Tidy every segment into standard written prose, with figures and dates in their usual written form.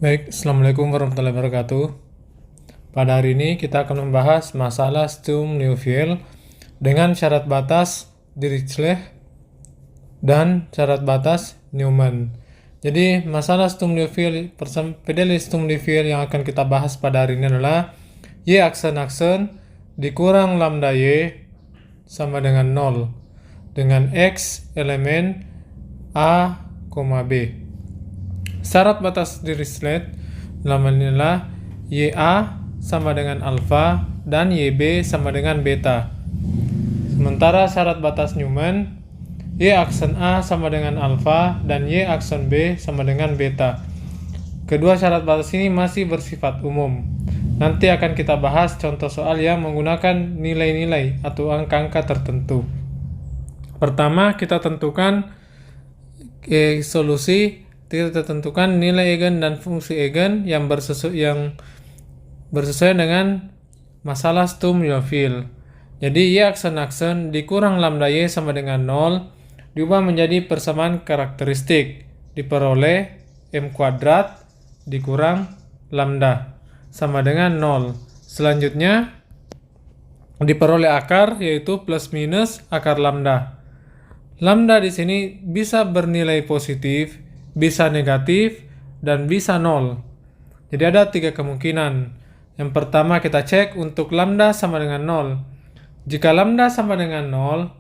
Baik, Assalamualaikum warahmatullahi wabarakatuh. Pada hari ini kita akan membahas masalah Sturm-Liouville dengan syarat batas Dirichlet dan syarat batas Neumann. Jadi masalah Sturm-Liouville, pedeli Sturm-Liouville yang akan kita bahas pada hari ini adalah Y aksen-aksen dikurang lambda Y sama dengan 0 dengan X elemen A, B. Syarat batas Dirichlet dalam hal ini adalah YA sama dengan alfa dan YB sama dengan beta. Sementara syarat batas Neumann, Y aksen A sama dengan alfa dan Y aksen B sama dengan beta. Kedua syarat batas ini masih bersifat umum. Nanti akan kita bahas contoh soal yang menggunakan nilai-nilai atau angka-angka tertentu. Pertama, kita tentukan solusi. Kita tentukan nilai eigen dan fungsi eigen yang bersesuaian dengan masalah Sturm-Liouville. Jadi Y aksen-aksen dikurang lambda Y sama dengan 0 diubah menjadi persamaan karakteristik diperoleh M kuadrat dikurang lambda sama dengan 0. Selanjutnya diperoleh akar yaitu plus minus akar lambda. Lambda di sini bisa bernilai positif, bisa negatif, dan bisa 0. Jadi ada 3 kemungkinan. Yang pertama kita cek untuk lambda sama dengan 0. Jika lambda sama dengan 0,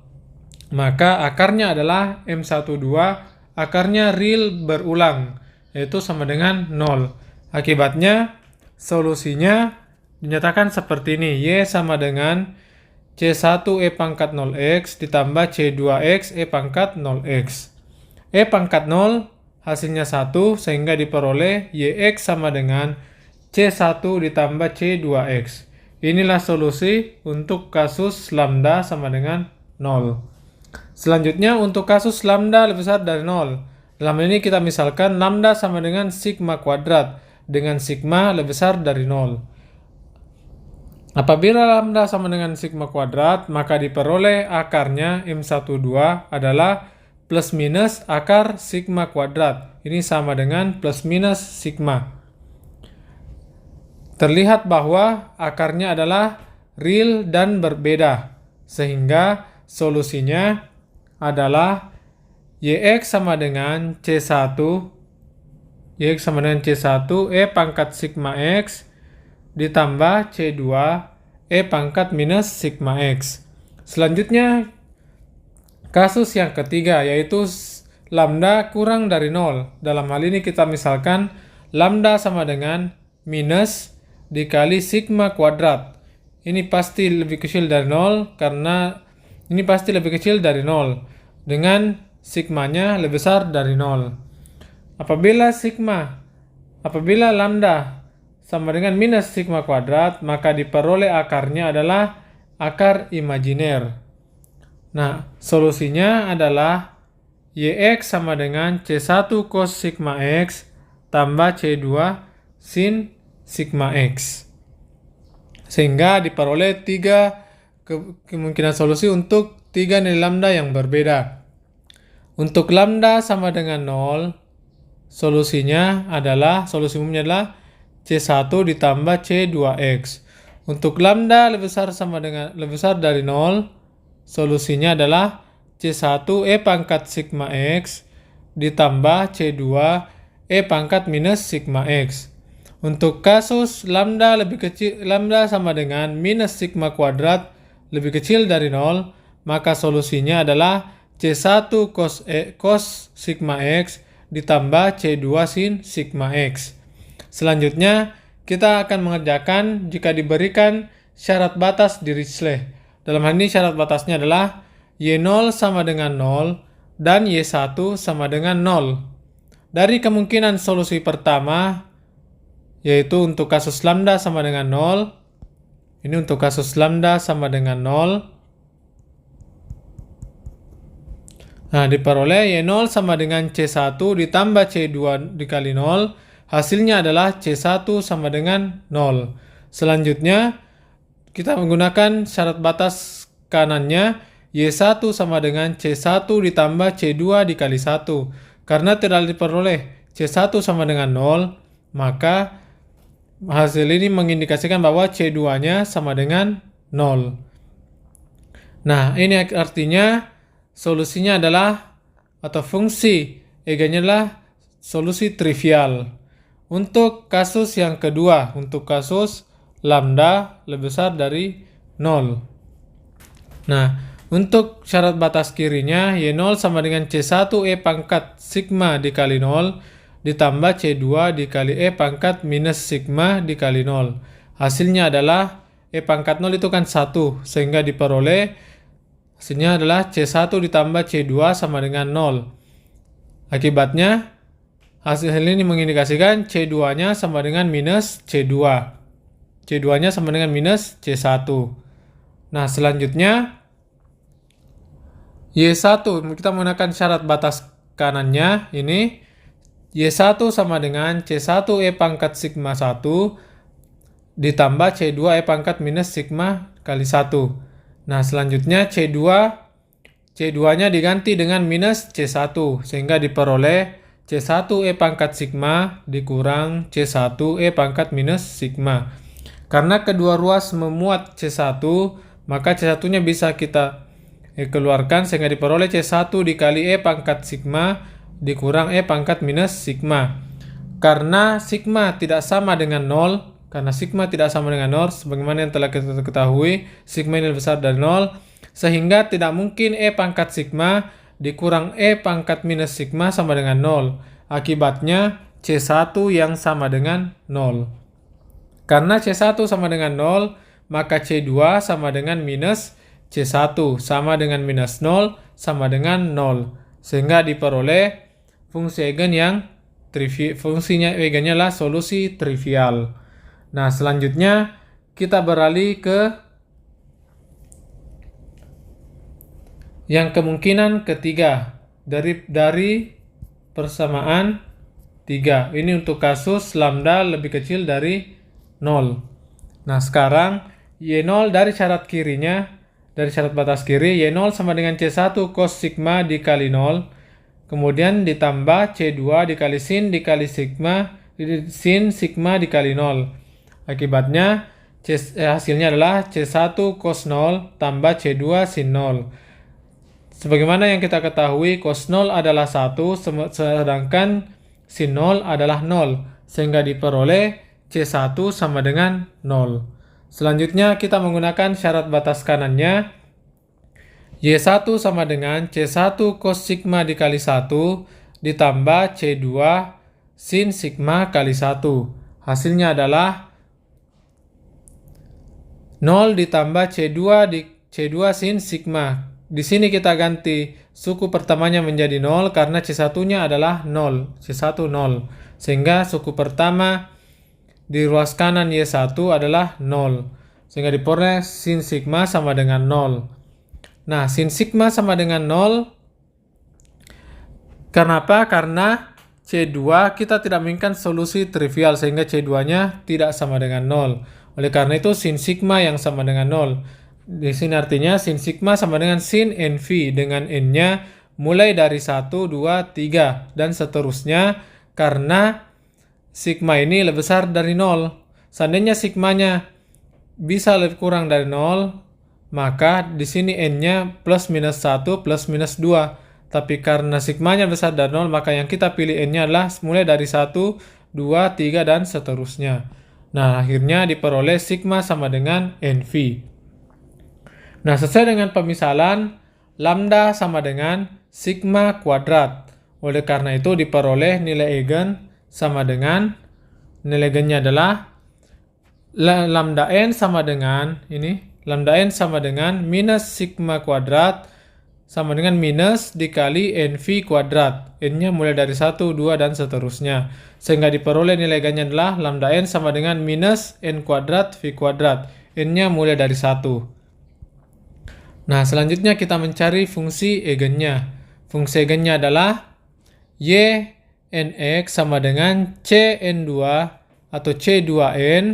maka akarnya adalah M12, akarnya real berulang, yaitu sama dengan 0. Akibatnya, solusinya dinyatakan seperti ini. Y sama dengan C1 E pangkat 0x ditambah C2x E pangkat 0x. E pangkat 0 hasilnya 1 sehingga diperoleh YX sama dengan C1 ditambah C2X. Inilah solusi untuk kasus lambda sama dengan 0. Selanjutnya untuk kasus lambda lebih besar dari 0. Dalam ini kita misalkan lambda sama dengan sigma kuadrat dengan sigma lebih besar dari 0. Apabila lambda sama dengan sigma kuadrat, maka diperoleh akarnya M12 adalah plus minus akar sigma kuadrat. Ini sama dengan plus minus sigma. Terlihat bahwa akarnya adalah real dan berbeda. Sehingga solusinya adalah YX sama dengan C1 E pangkat sigma X ditambah C2 E pangkat minus sigma X. Selanjutnya kasus yang ketiga yaitu lambda kurang dari 0. Dalam hal ini kita misalkan lambda sama dengan minus dikali sigma kuadrat. Ini pasti lebih kecil dari 0 karena ini pasti lebih kecil dari 0 dengan sigmanya lebih besar dari 0. Apabila lambda sama dengan minus sigma kuadrat, maka diperoleh akarnya adalah akar imajiner. Nah, solusinya adalah YX sama dengan C1 cos sigma X tambah C2 sin sigma X. Sehingga diperoleh 3 kemungkinan solusi untuk 3 nilai lambda yang berbeda. Untuk lambda sama dengan 0, solusi umumnya adalah C1 ditambah C2X. Untuk lambda lebih besar dari 0, solusinya adalah C1 E pangkat sigma X ditambah C2 E pangkat minus sigma X. Untuk kasus lambda sama dengan minus sigma kuadrat lebih kecil dari 0, maka solusinya adalah C1 cos sigma X ditambah C2 sin sigma X. Selanjutnya, kita akan mengerjakan jika diberikan syarat batas Dirichlet. Dalam hal ini syarat batasnya adalah Y0 sama dengan 0 dan Y1 sama dengan 0. Dari kemungkinan solusi pertama, yaitu untuk kasus lambda sama dengan 0, ini untuk kasus lambda sama dengan 0. Nah, diperoleh Y0 sama dengan C1 ditambah C2 dikali 0, hasilnya adalah C1 sama dengan 0. Selanjutnya, kita menggunakan syarat batas kanannya Y1 sama dengan C1 ditambah C2 dikali 1. Karena tidak diperoleh C1 sama dengan 0, maka hasil ini mengindikasikan bahwa C2-nya sama dengan 0. Nah, ini artinya solusinya adalah, atau fungsi eigennya adalah solusi trivial. Untuk kasus yang kedua, untuk kasus lambda lebih besar dari 0. Nah, untuk syarat batas kirinya, Y0 sama dengan C1E pangkat sigma dikali 0 ditambah C2 dikali E pangkat minus sigma dikali 0. Hasilnya adalah E pangkat 0 itu kan 1, sehingga diperoleh hasilnya adalah C1 ditambah C2 sama dengan 0. Akibatnya, hasil ini mengindikasikan C2-nya sama dengan minus C2. C2-nya sama dengan minus C1. Nah, selanjutnya Y1, kita menggunakan syarat batas kanannya ini. Y1 sama dengan C1E pangkat sigma 1 ditambah C2E pangkat minus sigma kali 1. Nah, selanjutnya C2-nya diganti dengan minus C1, sehingga diperoleh C1E pangkat sigma dikurang C1E pangkat minus sigma. Karena kedua ruas memuat C1, maka C1-nya bisa kita keluarkan, sehingga diperoleh C1 dikali E pangkat sigma dikurang E pangkat minus sigma. Karena sigma tidak sama dengan 0, sebagaimana yang telah kita ketahui, sigma ini lebih besar dari 0, sehingga tidak mungkin E pangkat sigma dikurang E pangkat minus sigma sama dengan 0. Akibatnya C1 yang sama dengan 0. Karena C1 sama dengan 0, maka C2 sama dengan minus C1 sama dengan minus 0 sama dengan 0. Sehingga diperoleh fungsi eigen yang fungsinya eigennya adalah solusi trivial. Nah, selanjutnya kita beralih ke yang kemungkinan ketiga dari persamaan 3. Ini untuk kasus lambda lebih kecil dari 0. Nah, sekarang Y0 dari syarat kirinya, dari syarat batas kiri, Y0 sama dengan C1 cos sigma dikali 0. Kemudian ditambah C2 dikali sin dikali sigma, sin sigma dikali 0. Akibatnya hasilnya adalah C1 cos 0 tambah C2 sin 0. Sebagaimana yang kita ketahui, cos 0 adalah 1, sedangkan sin 0 adalah 0. Sehingga diperoleh C1 sama dengan 0. Selanjutnya kita menggunakan syarat batas kanannya. Y1 sama dengan C1 cos sigma dikali 1 ditambah C2 sin sigma kali 1. Hasilnya adalah 0 ditambah C2 sin sigma. Di sini kita ganti suku pertamanya menjadi 0 karena C1-nya adalah 0. C1 0. Sehingga suku pertama di ruas kanan Y1 adalah 0. Sehingga diperoleh sin sigma sama dengan 0. Nah, sin sigma sama dengan 0. Kenapa? Karena C2 kita tidak menginginkan solusi trivial, sehingga C2-nya tidak sama dengan 0. Oleh karena itu, sin sigma yang sama dengan 0. Di sini artinya sin sigma sama dengan sin NV, dengan N-nya mulai dari 1, 2, 3, dan seterusnya, karena sigma ini lebih besar dari 0. Seandainya sigmanya bisa lebih kurang dari 0, maka di sini N-nya plus minus 1 plus minus 2. Tapi karena sigmanya besar dari 0, maka yang kita pilih N-nya adalah mulai dari 1, 2, 3, dan seterusnya. Nah, akhirnya diperoleh sigma sama dengan NV. Nah, sesuai dengan pemisalan, lambda sama dengan sigma kuadrat. Oleh karena itu diperoleh nilai eigen sama dengan, nilai eigennya adalah lambda n sama dengan ini. Lambda n sama dengan minus sigma kuadrat sama dengan minus dikali NV kuadrat. N-nya mulai dari 1, 2, dan seterusnya. Sehingga diperoleh nilai eigennya adalah lambda n sama dengan minus n kuadrat V kuadrat. N-nya mulai dari 1. Nah, selanjutnya kita mencari fungsi eigennya. Fungsi eigennya adalah Y nx sama dengan Cn2 atau C2n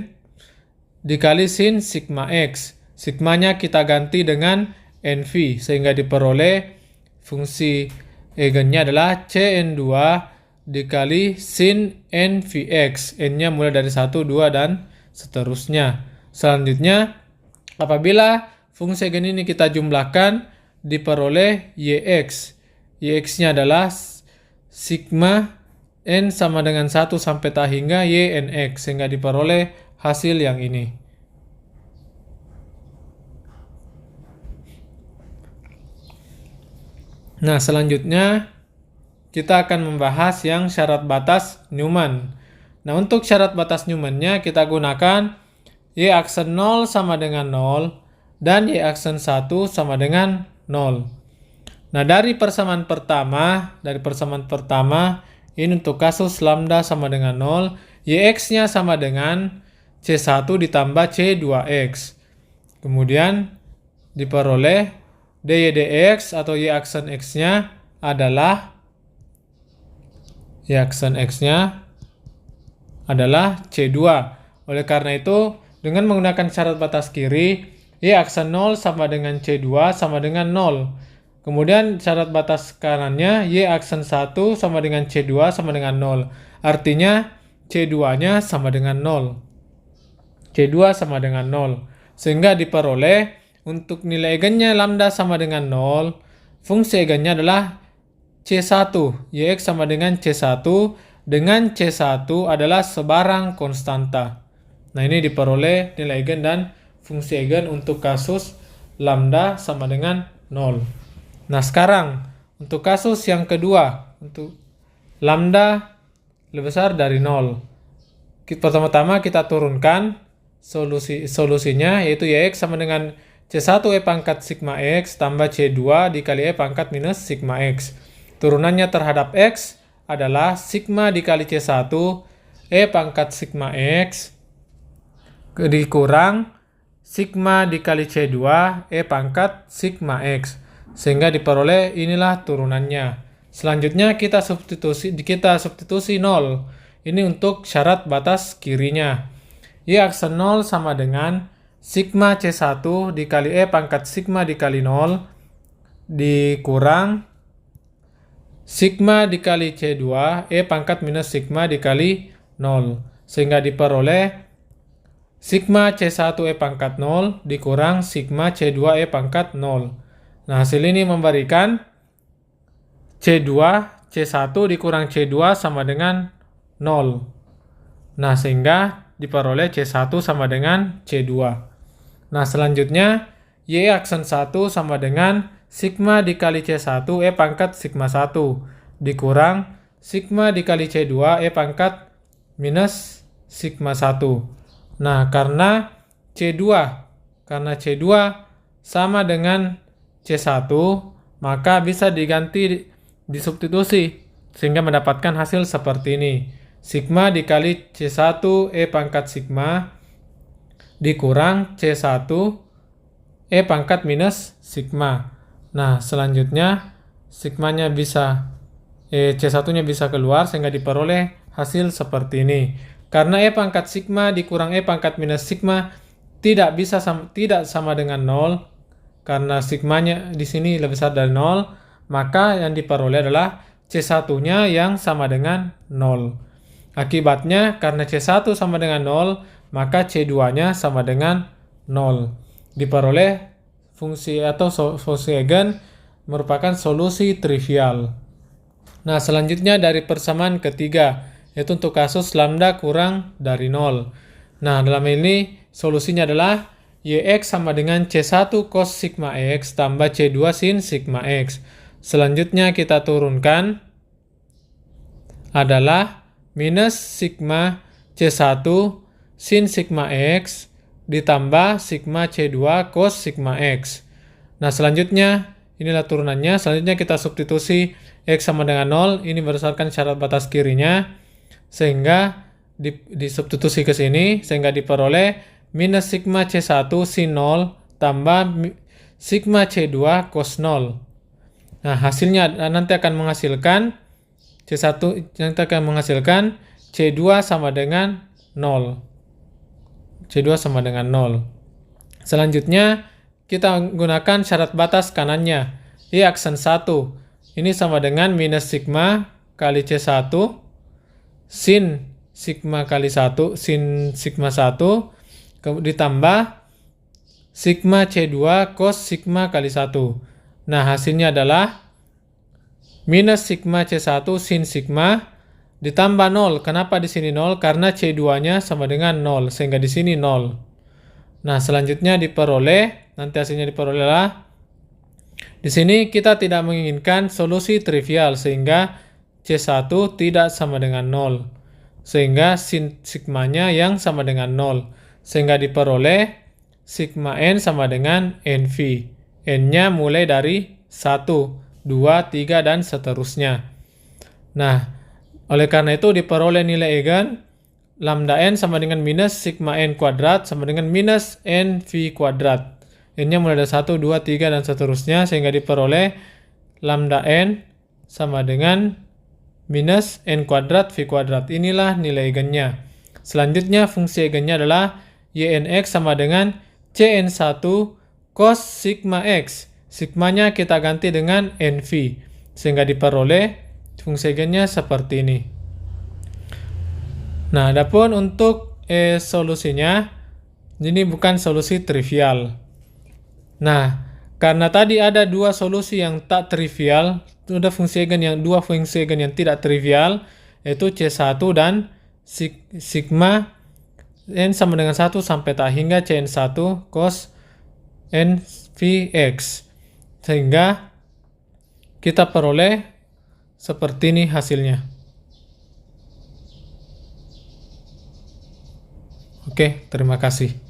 dikali sin sigma x. Sigmanya kita ganti dengan NV, sehingga diperoleh fungsi eigennya adalah Cn2 dikali sin n Vx. N-nya mulai dari 1, 2, dan seterusnya. Selanjutnya, apabila fungsi egen ini kita jumlahkan, diperoleh Yx. Yx-nya adalah sigma n sama dengan 1 sampai tak hingga Ynx, sehingga diperoleh hasil yang ini. Nah, selanjutnya kita akan membahas yang syarat batas Newman. Nah, untuk syarat batas Newman-nya kita gunakan Y aksen 0 sama dengan 0 dan Y aksen 1 sama dengan 0. Nah, dari persamaan pertama, ini untuk kasus lambda sama dengan 0, Yx-nya sama dengan C1 ditambah C2x. Kemudian diperoleh dy dx atau Y aksen x-nya adalah C2. Oleh karena itu, dengan menggunakan syarat batas kiri, Y aksen 0 sama dengan C2 sama dengan 0. Kemudian syarat batas kanannya, Y aksen 1 sama dengan C2 sama dengan 0. Artinya, C2-nya sama dengan 0. C2 sama dengan 0. Sehingga diperoleh untuk nilai egennya lambda sama dengan 0, fungsi egennya adalah C1. Yx sama dengan C1, dengan C1 adalah sebarang konstanta. Nah, ini diperoleh nilai egen dan fungsi egen untuk kasus lambda sama dengan 0. Nah, sekarang untuk kasus yang kedua, untuk lambda lebih besar dari 0. Pertama-tama kita turunkan solusinya, yaitu Yx sama dengan C1 E pangkat sigma X tambah C2 dikali E pangkat minus sigma X. Turunannya terhadap X adalah sigma dikali C1 E pangkat sigma X dikurang sigma dikali C2 E pangkat sigma X. Sehingga diperoleh inilah turunannya. Selanjutnya kita substitusi 0. Ini untuk syarat batas kirinya. Y aksen 0 sama dengan sigma C1 dikali E pangkat sigma dikali 0 dikurang sigma dikali C2 E pangkat minus sigma dikali 0. Sehingga diperoleh sigma C1 E pangkat 0 dikurang sigma C2 E pangkat 0. Nah, hasil ini memberikan C2 C1 dikurang C2 sama dengan 0. Nah, sehingga diperoleh C1 sama dengan C2. Nah, selanjutnya Y aksen 1 sama dengan sigma dikali C1 E pangkat sigma 1 dikurang sigma dikali C2 E pangkat minus sigma 1. Nah, karena C2 sama dengan C1, maka bisa diganti disubstitusi sehingga mendapatkan hasil seperti ini. Sigma dikali C1 E pangkat sigma dikurang C1 E pangkat minus sigma. Nah, selanjutnya sigmanya C1-nya bisa keluar sehingga diperoleh hasil seperti ini. Karena E pangkat sigma dikurang E pangkat minus sigma tidak sama dengan 0, karena sigmanya di sini lebih besar dari 0, maka yang diperoleh adalah C1-nya yang sama dengan 0. Akibatnya, karena C1 sama dengan 0, maka C2-nya sama dengan 0. Diperoleh fungsi atau solusi egen merupakan solusi trivial. Nah, selanjutnya dari persamaan ketiga, yaitu untuk kasus lambda kurang dari 0. Nah, dalam ini solusinya adalah Yx sama dengan C1 cos sigma X tambah C2 sin sigma X. Selanjutnya kita turunkan adalah minus sigma C1 sin sigma X ditambah sigma C2 cos sigma X. Nah, selanjutnya inilah turunannya. Selanjutnya kita substitusi X sama dengan 0. Ini berdasarkan syarat batas kirinya. Sehingga disubstitusi ke sini. Sehingga diperoleh minus sigma C1 sin 0 tambah sigma C2 cos 0. Nah, hasilnya nanti akan menghasilkan C2 sama dengan 0. C2 sama dengan 0. Selanjutnya, kita gunakan syarat batas kanannya. Y aksen 1. Ini sama dengan minus sigma kali C1 sin sigma kali 1, sin sigma 1 ditambah sigma C2 cos sigma kali 1. Nah, hasilnya adalah minus sigma C1 sin sigma ditambah 0. Kenapa di sini 0? Karena C2-nya sama dengan 0, sehingga di sini 0. Nah, selanjutnya diperoleh, nanti hasilnya diperoleh adalah di sini kita tidak menginginkan solusi trivial, sehingga C1 tidak sama dengan 0. Sehingga sin sigmanya yang sama dengan 0. Sehingga diperoleh sigma N sama dengan NV. N-nya mulai dari 1, 2, 3, dan seterusnya. Nah, oleh karena itu diperoleh nilai eigen lambda N sama dengan minus sigma N kuadrat sama dengan minus NV kuadrat. N-nya mulai dari 1, 2, 3, dan seterusnya, sehingga diperoleh lambda N sama dengan minus N kuadrat V kuadrat. Inilah nilai eigennya. Selanjutnya fungsi eigennya adalah YNX sama dengan CN1 cos sigma X. Sigmanya kita ganti dengan NV, sehingga diperoleh fungsi eigennya seperti ini. Nah, adapun untuk solusinya, ini bukan solusi trivial. Nah, karena tadi ada dua solusi yang tak trivial, ada dua fungsi eigen yang tidak trivial, yaitu C1 dan sigma N sama dengan 1 sampai tak hingga Cn1 cos NVX. Sehingga kita peroleh seperti ini hasilnya. Oke, terima kasih.